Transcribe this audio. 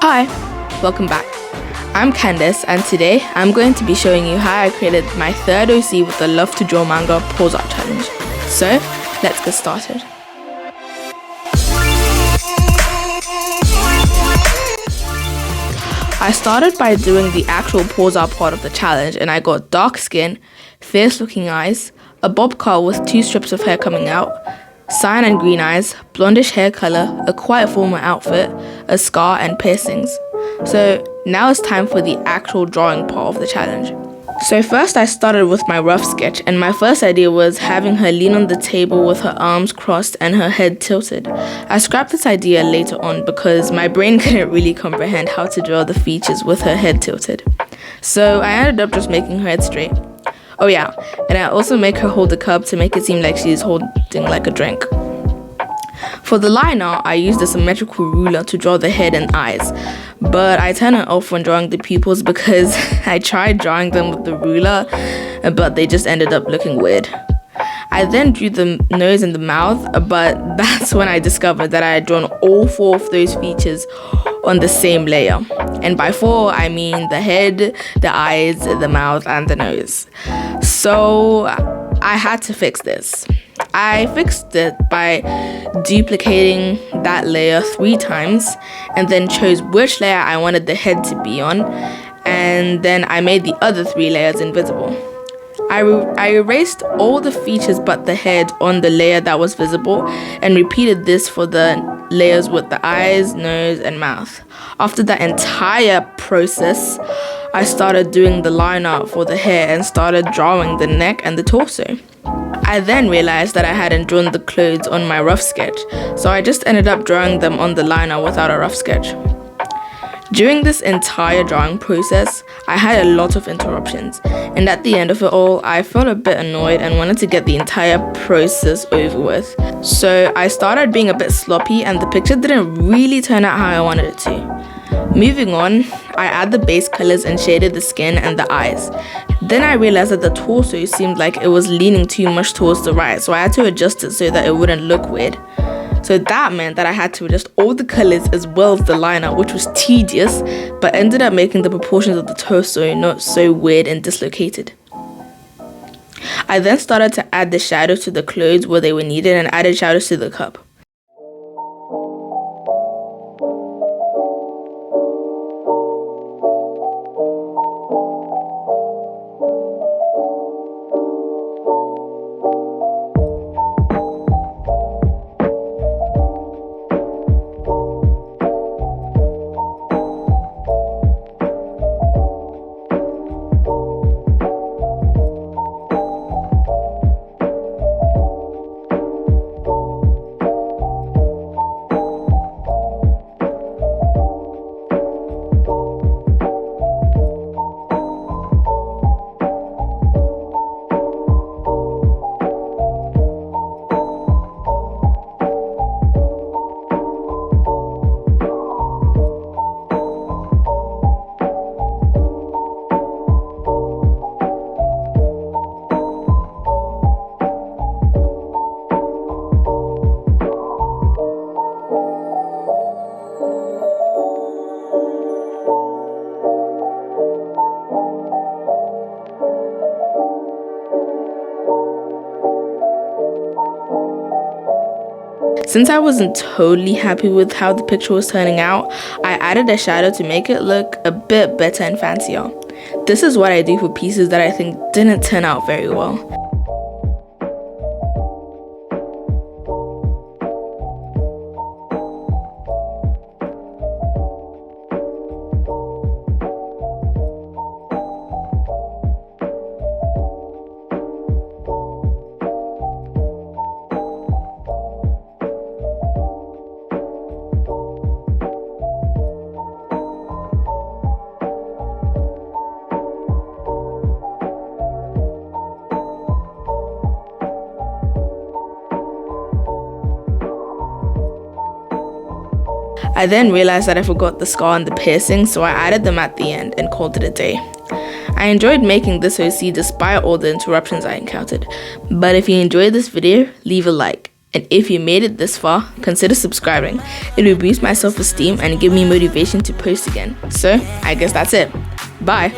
Hi, welcome back. I'm Candice, and today I'm going to be showing you how I created my third OC with the Love2DrawManga Pause Art challenge. So, let's get started. I started by doing the actual pause art part of the challenge, and I got dark skin, fierce looking eyes, a bob cut with 2 strips of hair coming out, cyan and green eyes, blondish hair color, a quiet formal outfit, a scar, and piercings. So now it's time for the actual drawing part of the challenge. So first I started with my rough sketch, and my first idea was having her lean on the table with her arms crossed and her head tilted. I scrapped this idea later on because my brain couldn't really comprehend how to draw the features with her head tilted. So I ended up just making her head straight. Oh yeah, and I also make her hold a cup to make it seem like she's holding like a drink. For the line art, I used a symmetrical ruler to draw the head and eyes, but I turned it off when drawing the pupils because I tried drawing them with the ruler, but they just ended up looking weird. I then drew the nose and the mouth, but that's when I discovered that I had drawn all 4 of those features on the same layer. And by 4, I mean the head, the eyes, the mouth, and the nose. So I had to fix this. I fixed it by duplicating that layer 3 times and then chose which layer I wanted the head to be on, and then I made the other 3 layers invisible. I erased all the features but the head on the layer that was visible and repeated this for the layers with the eyes, nose, and mouth. After that entire process, I started doing the line art for the hair and started drawing the neck and the torso. I then realized that I hadn't drawn the clothes on my rough sketch, so I just ended up drawing them on the liner without a rough sketch. During this entire drawing process, I had a lot of interruptions, and at the end of it all, I felt a bit annoyed and wanted to get the entire process over with. So I started being a bit sloppy and the picture didn't really turn out how I wanted it to. Moving on, I add the base colors and shaded the skin and the eyes. Then I realized that the torso seemed like it was leaning too much towards the right, so I had to adjust it so that it wouldn't look weird. So that meant that I had to adjust all the colors as well as the liner, which was tedious, but ended up making the proportions of the torso not so weird and dislocated. I then started to add the shadows to the clothes where they were needed and added shadows to the cup. Since I wasn't totally happy with how the picture was turning out, I added a shadow to make it look a bit better and fancier. This is what I do for pieces that I think didn't turn out very well. I then realized that I forgot the scar and the piercing, so I added them at the end and called it a day. I enjoyed making this OC despite all the interruptions I encountered, but if you enjoyed this video, leave a like. And if you made it this far, consider subscribing. It will boost my self-esteem and give me motivation to post again. So, I guess that's it. Bye!